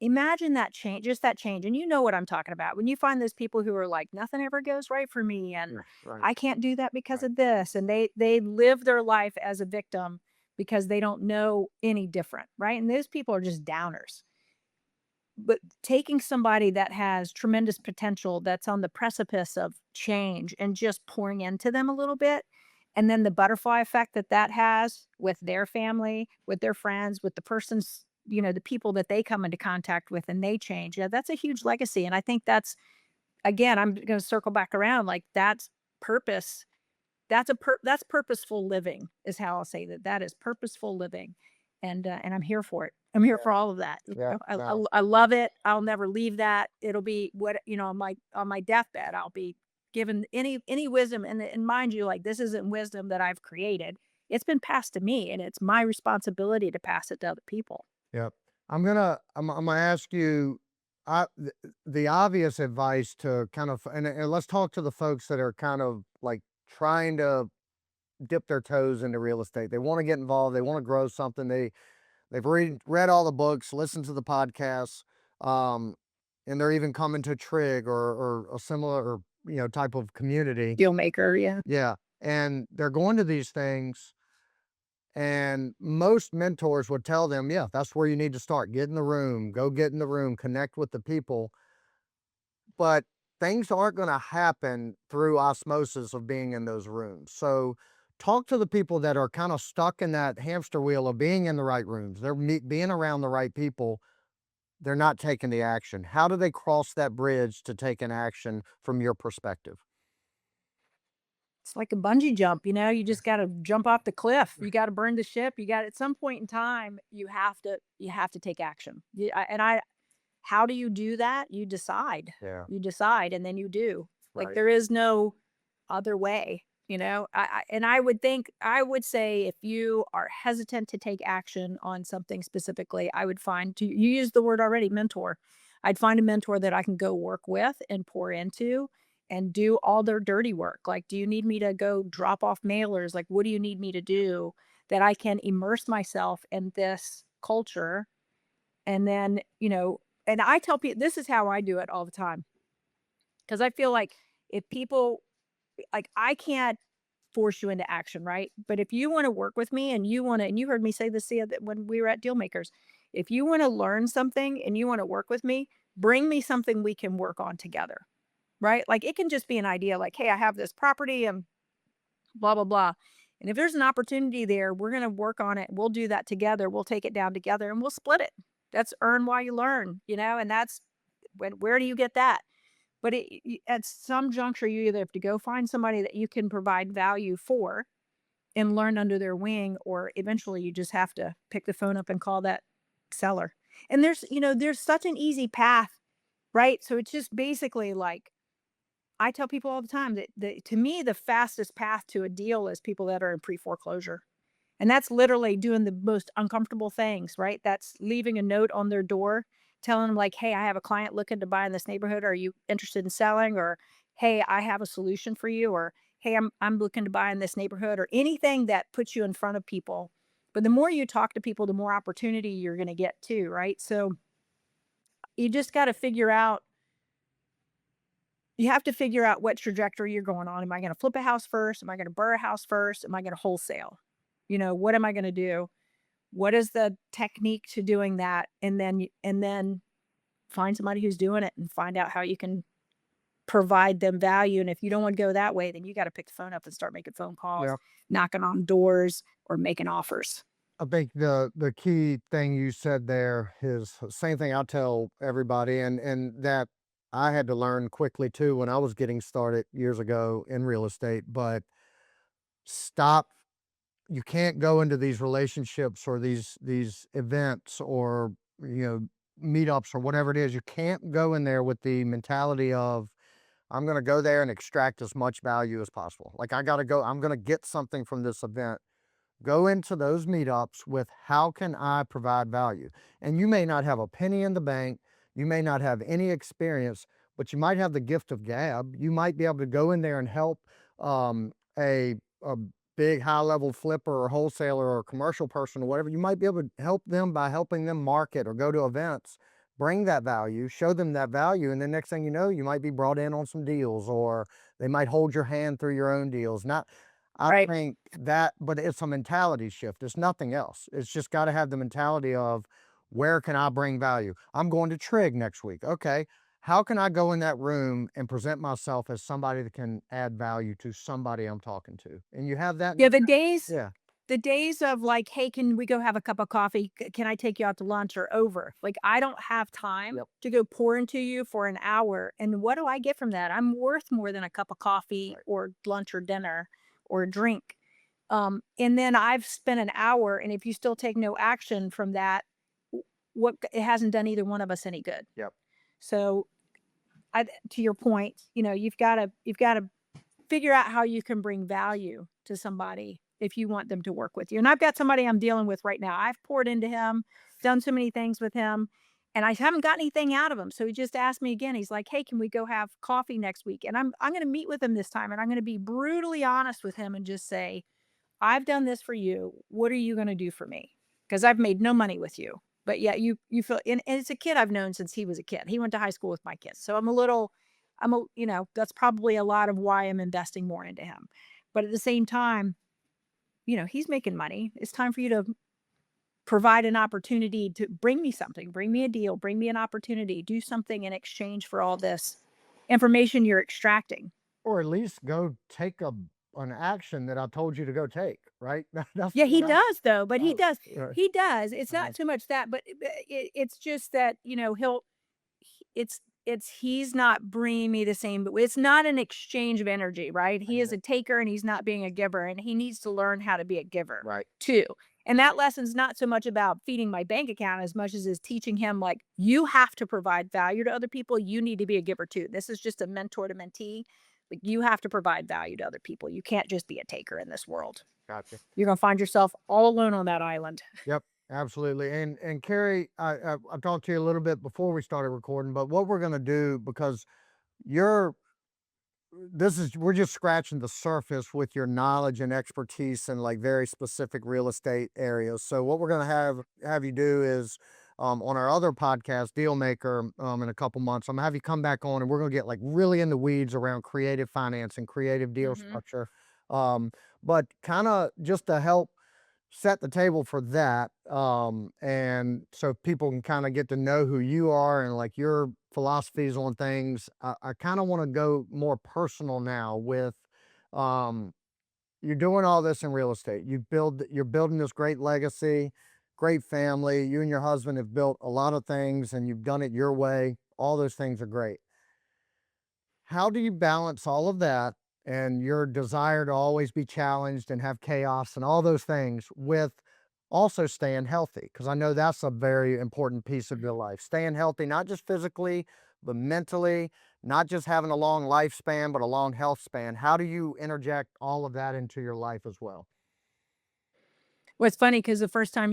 Imagine that change, just that change. And you know what I'm talking about. When you find those people who are like, nothing ever goes right for me, and Yeah, right, I can't do that because right. of this. And they live their life as a victim because they don't know any different, right? And those people are just downers. But taking somebody that has tremendous potential, that's on the precipice of change, and just pouring into them a little bit, and then the butterfly effect that that has with their family, with their friends, with the person's, the people that they come into contact with and they change. Yeah, that's a huge legacy. And I think that's, again, I'm going to circle back around, like that's purpose. That's purposeful living is how I'll say that. That is purposeful living, and I'm here for it. I'm here for all of that. Yeah, no. I love it. I'll never leave that. It'll be what, on my deathbed. I'll be given any wisdom, and mind you, like this isn't wisdom that I've created. It's been passed to me, and it's my responsibility to pass it to other people. Yep. I'm gonna ask you the obvious advice to kind of, and let's talk to the folks that are kind of like trying to dip their toes into real estate. They want to get involved. They want to grow something. They've read all the books, listened to the podcasts, um, and they're even coming to TRIG or a similar, or type of community. Deal maker, yeah. Yeah, and they're going to these things, and most mentors would tell them, yeah, that's where you need to start. Get in the room, go get in the room, connect with the people. But things aren't going to happen through osmosis of being in those rooms. So talk to the people that are kind of stuck in that hamster wheel of being in the right rooms. They're being around the right people. They're not taking the action. How do they cross that bridge to take an action from your perspective? It's like a bungee jump, you just got to jump off the cliff. You got to burn the ship. You got, at some point in time, you have to take action. How do you do that? You decide. Yeah, You decide and then you do. Like right. there is no other way, and I would say if you are hesitant to take action on something specifically, I would find, to you use the word already, mentor. I'd find a mentor that I can go work with and pour into and do all their dirty work. Like, do you need me to go drop off mailers? Like, what do you need me to do that I can immerse myself in this culture? And then, and I tell people this is how I do it all the time. Cause I feel like if people, like, I can't force you into action, right? But if you want to work with me and you heard me say this when we were at Dealmakers, if you want to learn something and you want to work with me, bring me something we can work on together, right? Like it can just be an idea like, hey, I have this property and blah, blah, blah. And if there's an opportunity there, we're going to work on it. We'll do that together. We'll take it down together and we'll split it. That's earn while you learn, and that's where do you get that? But at some juncture, you either have to go find somebody that you can provide value for and learn under their wing, or eventually you just have to pick the phone up and call that seller. And there's such an easy path, right? So it's just basically like, I tell people all the time that to me, the fastest path to a deal is people that are in pre foreclosure. And that's literally doing the most uncomfortable things, right? That's leaving a note on their door telling them, like, hey, I have a client looking to buy in this neighborhood. Are you interested in selling? Or, hey, I have a solution for you. Or, hey, I'm looking to buy in this neighborhood, or anything that puts you in front of people. But the more you talk to people, the more opportunity you're going to get too, right? So you just got to figure out, you have to figure out what trajectory you're going on. Am I going to flip a house first? Am I going to burr a house first? Am I going to wholesale? What am I going to do? What is the technique to doing that? And then find somebody who's doing it and find out how you can provide them value. And if you don't want to go that way, then you got to pick the phone up and start making phone calls, Yeah. knocking on doors, or making offers. I think the key thing you said there is the same thing I tell everybody, and that I had to learn quickly too when I was getting started years ago in real estate. But stop. You can't go into these relationships or these events or you know meetups or whatever it is, you can't go in there with the mentality of, I'm going to go there and extract as much value as possible. Like, I got to go, I'm going to get something from this event. Go into those meetups with, how can I provide value? And you may not have a penny in the bank, you may not have any experience, but you might have the gift of gab. You might be able to go in there and help a big high level flipper or wholesaler or commercial person or whatever. You might be able to help them by helping them market or go to events, bring that value, show them that value, and the next thing you know, you might be brought in on some deals, or they might hold your hand through your own deals. Not I Right. think that, but it's a mentality shift. It's nothing else. It's just got to have the mentality of, where can I bring value? I'm going to TRIG next week. Okay. How can I go in that room and present myself as somebody that can add value to somebody I'm talking to? And you have that. Yeah, Yeah. the days of like, "Hey, can we go have a cup of coffee? Can I take you out to lunch?" are over. Like, I don't have time Yep. to go pour into you for an hour, and what do I get from that? I'm worth more than a cup of coffee Right. or lunch or dinner or a drink. And then I've spent an hour, and if you still take no action from that, what it hasn't done either one of us any good. Yep. So, to your point, you've got to figure out how you can bring value to somebody if you want them to work with you. And I've got somebody I'm dealing with right now. I've poured into him, done so many things with him, and I haven't got anything out of him. So he just asked me again. He's like, "Hey, can we go have coffee next week?" And I'm going to meet with him this time, and I'm going to be brutally honest with him and just say, "I've done this for you. What are you going to do for me? Because I've made no money with you." But yeah, you feel, and it's a kid I've known since he was a kid. He went to high school with my kids. So that's probably a lot of why I'm investing more into him. But at the same time, he's making money. It's time for you to provide an opportunity to bring me something, bring me a deal, bring me an opportunity, do something in exchange for all this information you're extracting. Or at least go take an action that I told you to go take. Right. That's Yeah, he what does though, but he oh, does. right. He does. It's Uh, not so much that, but it's just that, he's not bringing me the same, but it's not an exchange of energy, right? I He get is a it. taker and he's not being a giver, and he needs to learn how to be a giver Right. too. And that lesson's not so much about feeding my bank account as much as is teaching him, like, you have to provide value to other people. You need to be a giver too. This is just a mentor to mentee. Like, you have to provide value to other people. You can't just be a taker in this world. Gotcha. You're going to find yourself all alone on that island. Yep, absolutely. And Carrie, I talked to you a little bit before we started recording, but what we're gonna do, because you're this is we're just scratching the surface with your knowledge and expertise in like very specific real estate areas. So what we're gonna have you do is, on our other podcast, Deal Maker, in a couple months, I'm gonna have you come back on, and we're gonna get like really in the weeds around creative finance and creative deal Hmm. structure. Um, but kind of just to help set the table for that, and so people can kind of get to know who you are and like your philosophies on things. I kind of want to go more personal now with, um, you're doing all this in real estate. You're building this great legacy, great family. You and your husband have built a lot of things, and you've done it your way. All those things are great. How do you balance all of that and your desire to always be challenged and have chaos and all those things with also staying healthy? Because I know that's a very important piece of your life. Staying healthy, not just physically, but mentally, not just having a long lifespan, but a long health span. How do you interject all of that into your life as well? Well, it's funny because the first time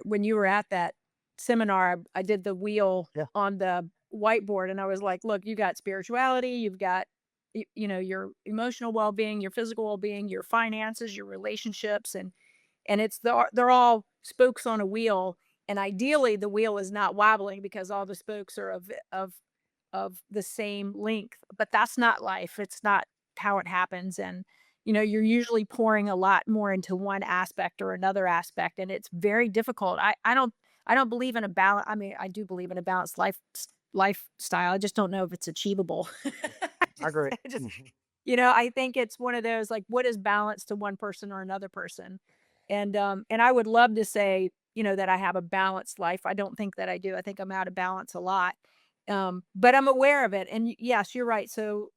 when you were at that seminar, I did the wheel Yeah. on the whiteboard, and I was like, "Look, you got spirituality, you've got, your emotional well-being, your physical well-being, your finances, your relationships, and they're all spokes on a wheel, and ideally the wheel is not wobbling because all the spokes are of the same length, but that's not life. It's not how it happens. And you're usually pouring a lot more into one aspect or another aspect, and it's very difficult. I don't believe in a balance. I mean, I do believe in a balanced lifestyle. I just don't know if it's achievable. I I just agree. I just Mhm. I think it's one of those, like, what is balance to one person or another person? And I would love to say, that I have a balanced life. I don't think that I do. I think I'm out of balance a lot. But I'm aware of it. And yes, you're right. So,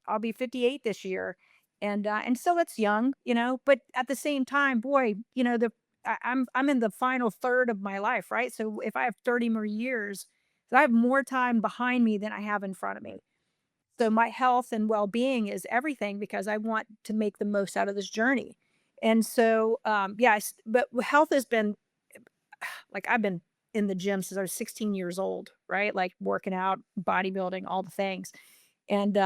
I'll be 58 this year. And so it's young, but at the same time, boy, I'm in the final third of my life, right? So if I have 30 more years, so I have more time behind me than I have in front of me. So my health and well-being is everything because I want to make the most out of this journey. And so, yes, but health has been like I've been in the gym since I was 16 years old, right? Like working out, bodybuilding, all the things. And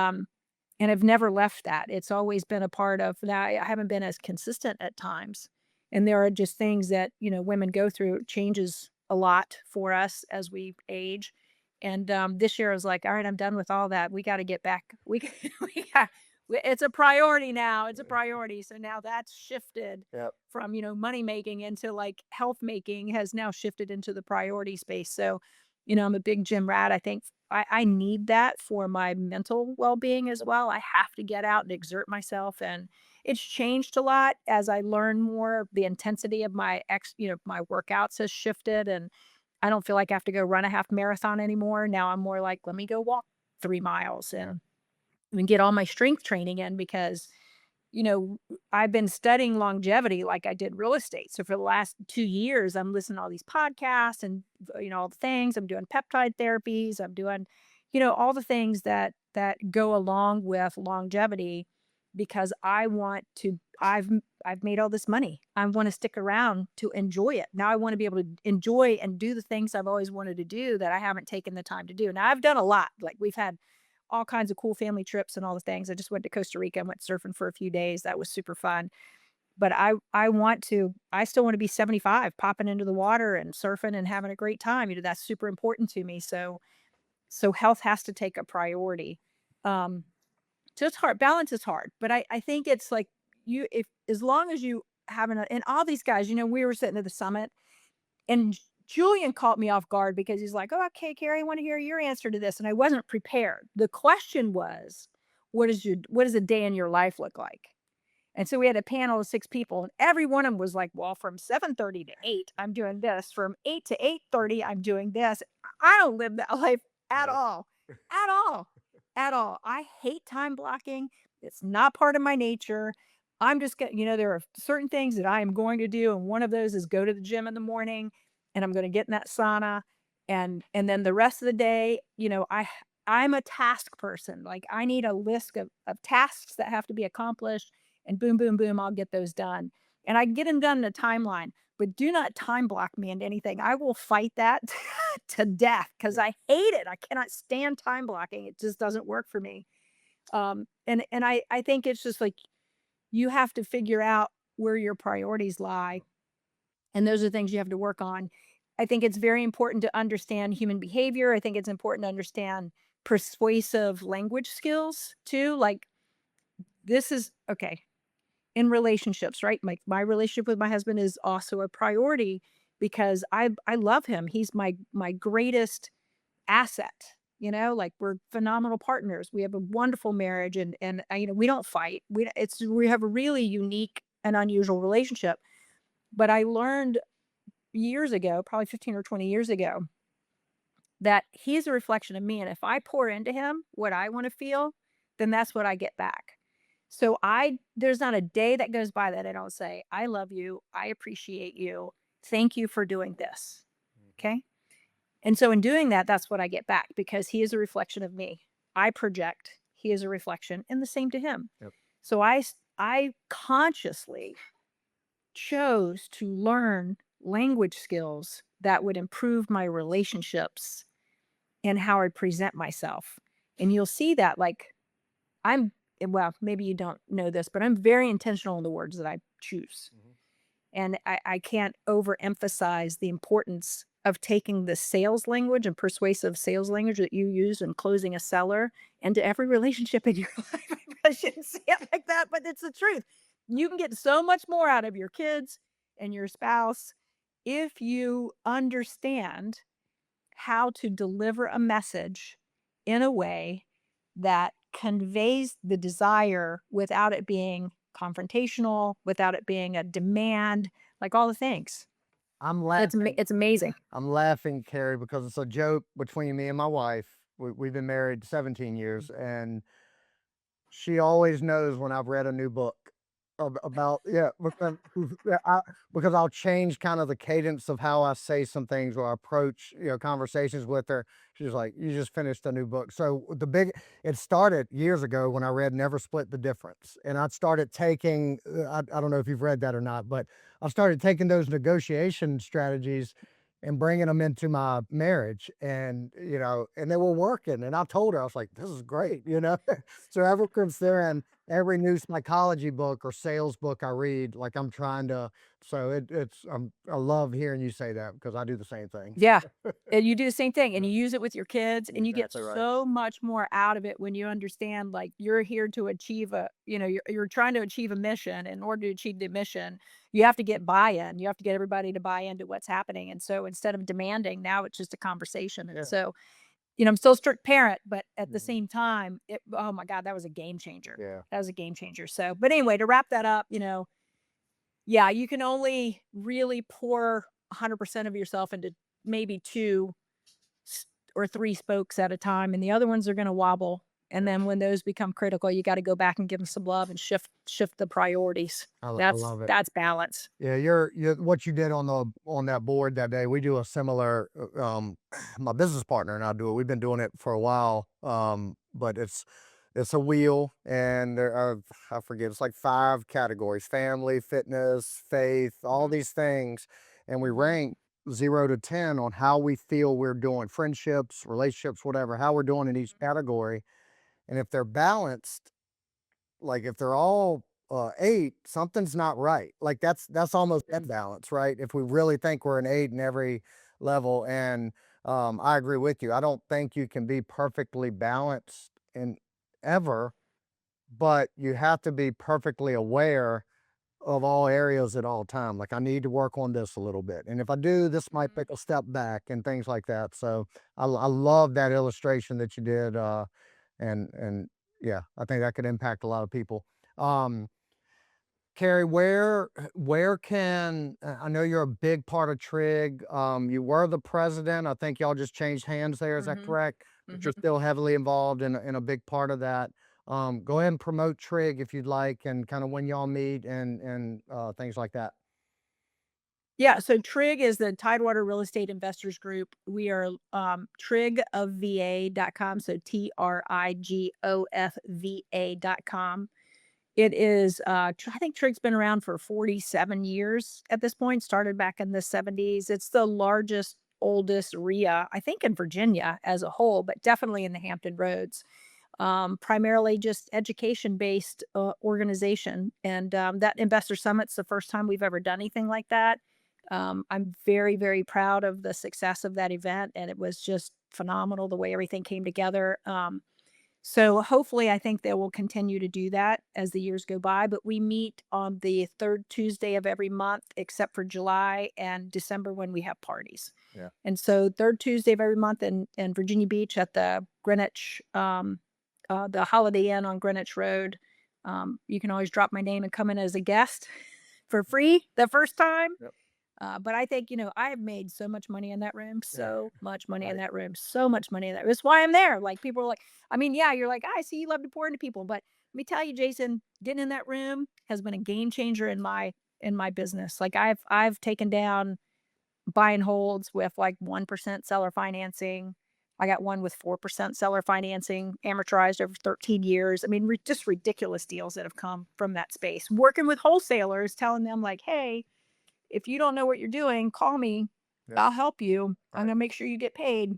and I've never left that. It's always been a part of now. I haven't been as consistent at times. And there are just things that, women go through. It changes a lot for us as we age. And this year I was like, all right, I'm done with all that. We got to get back. We got, it's a priority now. It's a priority. So now that's shifted Yep. from, money making into like health making has now shifted into the priority space. So, I'm a big gym rat. I think I need that for my mental well-being as well. I have to get out and exert myself, and it's changed a lot as I learn more. The intensity of my workouts has shifted, and I don't feel like I have to go run a half marathon anymore. Now I'm more like, let me go walk 3 miles Yeah. and get all my strength training in because you know, I've been studying longevity like I did real estate. So for the last 2 years, I'm listening to all these podcasts and all the things. I'm doing peptide therapies. I'm doing, all the things that go along with longevity because I've made all this money. I want to stick around to enjoy it. Now I want to be able to enjoy and do the things I've always wanted to do that I haven't taken the time to do. Now I've done a lot. Like we've had all kinds of cool family trips and all the things. I just went to Costa Rica and went surfing for a few days. That was super fun. But I still want to be 75, popping into the water and surfing and having a great time. That's super important to me. So health has to take a priority. Um, so it's hard. Balance is hard, but I think it's like if as long as you having and all these guys, we were sitting at the summit and Julian caught me off guard because he's like, "Oh, okay, Carrie, I want to hear your answer to this." And I wasn't prepared. The question was, what does a day in your life look like? And so we had a panel of 6 people, and every one of them was like, "Well, from 7:30 to 8, I'm doing this. From 8 to 8:30, I'm doing this." I don't live that life at No. all. At all. At all. I hate time blocking. It's not part of my nature. I'm just going there are certain things that I am going to do, and one of those is go to the gym in the morning, and I'm gonna get in that sauna, and then the rest of the day, I'm a task person. Like, I need a list of tasks that have to be accomplished, and boom, boom, boom, I'll get those done. And I get them done in a timeline, but do not time block me into anything. I will fight that to death because Yeah. I hate it. I cannot stand time blocking. It just doesn't work for me. And I think it's just like you have to figure out where your priorities lie, and those are things you have to work on. I think it's very important to understand human behavior. I think it's important to understand persuasive language skills too. Like this is okay in relationships, right? My relationship with my husband is also a priority because I love him. He's my greatest asset. Like we're phenomenal partners. We have a wonderful marriage, and we don't fight. We have a really unique and unusual relationship. But I learned years ago, probably 15 or 20 years ago, that he's a reflection of me. And if I pour into him what I want to feel, then that's what I get back. So there's not a day that goes by that I don't say, I love you. I appreciate you. Thank you for doing this. Mhm. Okay. And so in doing that, that's what I get back because he is a reflection of me. I project, he is a reflection, and the same to him. Yep. So I consciously chose to learn language skills that would improve my relationships and how I present myself. And you'll see that like I'm well, maybe you don't know this, but I'm very intentional in the words that I choose. Mhm. And I can't overemphasize the importance of taking the sales language and persuasive sales language that you use in closing a seller into every relationship in your life. I shouldn't say it like that, but it's the truth. You can get so much more out of your kids and your spouse if you understand how to deliver a message in a way that conveys the desire without it being confrontational, without it being a demand, like all the things. I'm It's laughing. it's amazing. I'm laughing, Carrie, because it's a joke between me and my wife. We've been married 17 years, and she always knows when I've read a new book. About yeah, because yeah, because I'll change kind of the cadence of how I say some things or approach, conversations with her. She's like, "You just finished a new book." So it started years ago when I read Never Split the Difference, and I started taking. I don't know if you've read that or not, but I started taking those negotiation strategies and bringing them into my marriage, and they were working. And I told her, I was like, "This is great." So ever since then, every new psychology book or sales book I read, like I'm trying to so it's I love hearing you say that because I do the same thing. Yeah. And you do the same thing and you use it with your kids You're and you get exactly right. so much more out of it when you understand like you're here to achieve you're trying to achieve a mission. In order to achieve the mission, you have to get buy-in. You have to get everybody to buy into what's happening. And so instead of demanding, now it's just a conversation. And Yeah. so, I'm still a strict parent, but at the Mhm. same time, oh my God, that was a game changer. Yeah. That was a game changer. So, but anyway, to wrap that up, yeah, you can only really pour 100% of yourself into maybe two or three spokes at a time, and the other ones are going to wobble. And Yep. then when those become critical, you got to go back and give them some love and shift the priorities. I That's love it. that's balance. Yeah, you're what you did on that board that day. We do a similar. My business partner and I do it. We've been doing it for a while. But it's a wheel, and there are I forget. It's like five categories: family, fitness, faith, all Mhm, these things, and we mhm, rank 0 to 10 on how we feel we're doing, friendships, relationships, whatever, how we're doing in each mhm, category, and if they're balanced, like, if they're all, 8, something's not right. Like, that's almost imbalance, right? If we really think we're an 8 in every level, and, I agree with you. I don't think you can be perfectly balanced in ever, but you have to be perfectly aware of all areas at all time. Like, I need to work on this a little bit, and if I do, this might mhm. take a step back and things like that. So, I love that illustration that you did, and yeah, I think that could impact a lot of people. Um, Carrie, where can I know you're a big part of TRIG. You were the president. I think y'all just changed hands there. Is that Mhm, correct? But you're mhm. still heavily involved in a big part of that. Go ahead and promote TRIG if you'd like, and kind of when y'all meet and things like that. Yeah, so TRIG is the Tidewater Real Estate Investors Group. We are trigofva.com, so trigofva.com. It is, I think TRIG's been around for 47 years at this point, started back in the 70s. It's the largest, oldest RIA, I think in Virginia as a whole, but definitely in the Hampton Roads. Primarily just education-based, organization, and, that investor summit's the first time we've ever done anything like that. I'm very, very proud of the success of that event, and it was just phenomenal the way everything came together. So hopefully, I think they will continue to do that as the years go by. But we meet on the third Tuesday of every month, except for July and December when we have parties. Yeah. And so third Tuesday of every month in Virginia Beach at the Greenwich, the Holiday Inn on Greenwich Road. You can always drop my name and come in as a guest for free the first time. Yep. But I think, I have made so much money in that room, Yeah. so much money in Right. that room, so much money in that. That's why I'm there. Like people are like, I mean, yeah, you're like, I see you love to pour into people, but let me tell you, Jason, getting in that room has been a game changer in my business. Like I've taken down buy and holds with like 1% seller financing. I got one with 4% seller financing, amortized over 13 years. I mean, just ridiculous deals that have come from that space. Working with wholesalers, telling them like, hey, if you don't know what you're doing, call me. Yep. I'll help you. I'm Right. gonna make sure you get paid,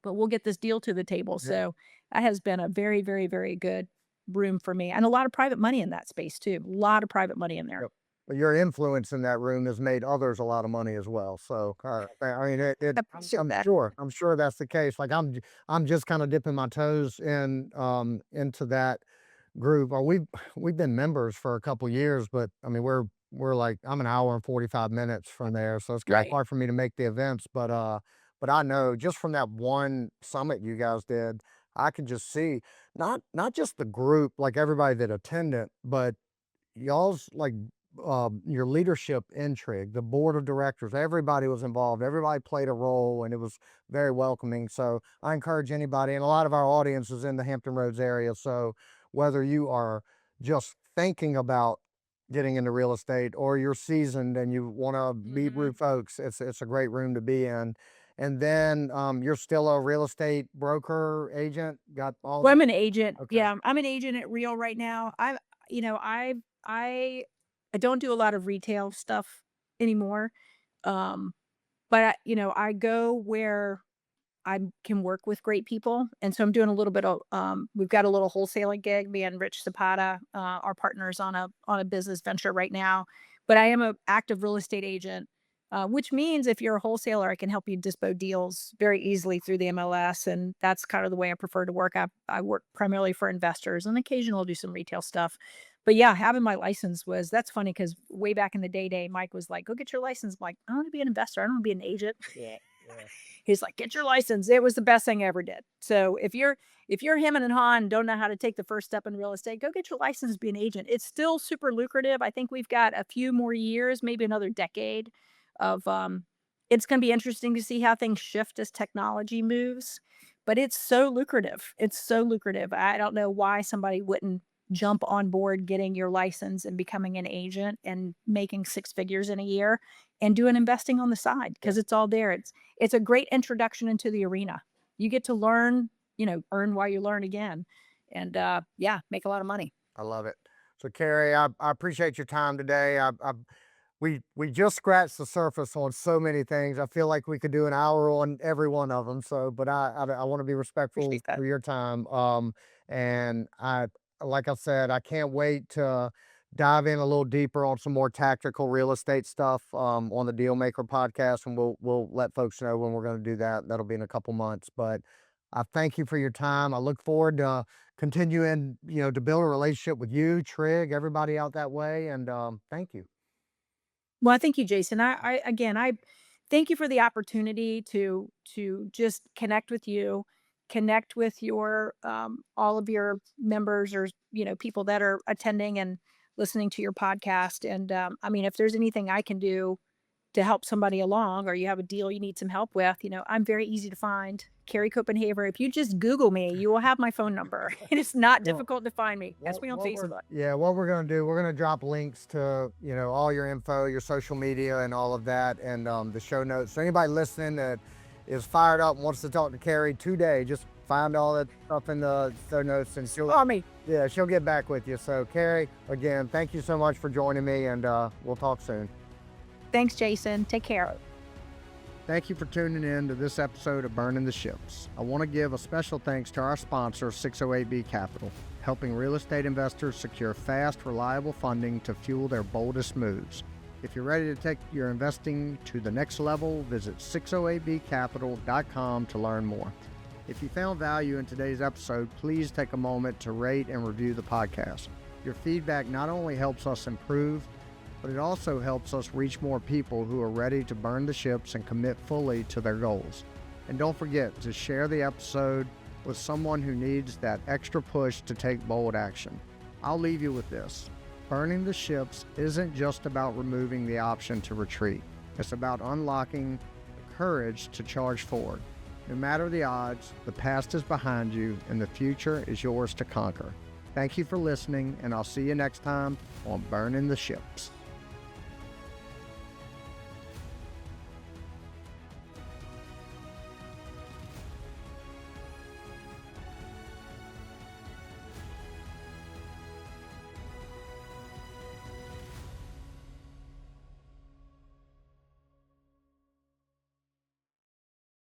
but we'll get this deal to the table. Yeah. So that has been a very, very, very good room for me. And a lot of private money in that space too. A lot of private money in there. Yep. But your influence in that room has made others a lot of money as well. So, I mean, I appreciate that. I'm sure that's the case. Like I'm just kind of dipping my toes into that group. Or we've been members for a couple years, but I mean, we're like I'm an hour and 45 minutes from there, so it's kind of Right. hard for me to make the events. But I know just from that one summit you guys did, I could just see not just the group, like everybody that attended, but y'all's like your leadership intrigue, the board of directors, everybody was involved, everybody played a role, and it was very welcoming. So I encourage anybody, and a lot of our audience is in the Hampton Roads area. So whether you are just thinking about getting into real estate, or you're seasoned and you want to meet Mhm. folks, it's a great room to be in. And then you're still a real estate broker agent. Got all Well, that. I'm an agent. Okay. Yeah, I'm an agent at Real right now. You know, I I don't do a lot of retail stuff anymore. Um, but I go where I can work with great people, and so I'm doing a little bit of, we've got a little wholesaling gig, me and Rich Zapata, our partners on a business venture right now, but I am a active real estate agent, which means if you're a wholesaler, I can help you dispo deals very easily through the MLS, and that's kind of the way I prefer to work. I work primarily for investors, and occasionally I'll do some retail stuff. But yeah, having my license was that's funny because way back in the day, Mike was like, "Go get your license." I'm like, "I want to be an investor. I don't want to be an agent." Yeah. Yeah. He's like, "Get your license." It was the best thing I ever did. So if you're him and haw and don't know how to take the first step in real estate, go get your license, be an agent. It's still super lucrative. I think we've got a few more years, maybe another decade of it's going to be interesting to see how things shift as technology moves, but it's so lucrative. It's so lucrative. I don't know why somebody wouldn't jump on board getting your license and becoming an agent and making six figures in a year and doing investing on the side Yeah. because it's all there. It's a great introduction into the arena. You get to learn, earn while you learn again, and yeah, make a lot of money. I love it. So, Carrie, I appreciate your time today. We just scratched the surface on so many things. I feel like we could do an hour on every one of them. So, but I want to be respectful Appreciate that. for your time. And like I said, I can't wait to dive in a little deeper on some more tactical real estate stuff on the Deal Maker podcast, and we'll let folks know when we're going to do that. That'll be in a couple months. But I thank you for your time. I look forward to continuing, to build a relationship with you, Trig, everybody out that way. And thank you. Well, thank you, Jason. I thank you for the opportunity to just connect with you, connect with your all of your members or people that are attending and listening to your podcast. And I mean, if there's anything I can do to help somebody along or you have a deal you need some help with, I'm very easy to find. Carrie Copenhaver. If you just Google me, you will have my phone number. And it's not Well, difficult to find me. Ask me on what we're Facebook. yeah, what we're gonna do, we're gonna drop links to, all your info, your social media and all of that, and the show notes. So anybody listening that is fired up and wants to talk to Carrie today, just find all that stuff in the show notes and Call me. she'll get back with you. So Carrie, again, thank you so much for joining me, and we'll talk soon. Thanks, Jason. Take care. Thank you for tuning in to this episode of Burning the Ships. I want to give a special thanks to our sponsor, 608B Capital, helping real estate investors secure fast, reliable funding to fuel their boldest moves. If you're ready to take your investing to the next level, visit 608bcapital.com to learn more. If you found value in today's episode, please take a moment to rate and review the podcast. Your feedback not only helps us improve, but it also helps us reach more people who are ready to burn the ships and commit fully to their goals. And don't forget to share the episode with someone who needs that extra push to take bold action. I'll leave you with this. Burning the ships isn't just about removing the option to retreat. It's about unlocking the courage to charge forward. No matter the odds, the past is behind you and the future is yours to conquer. Thank you for listening, and I'll see you next time on Burning the Ships.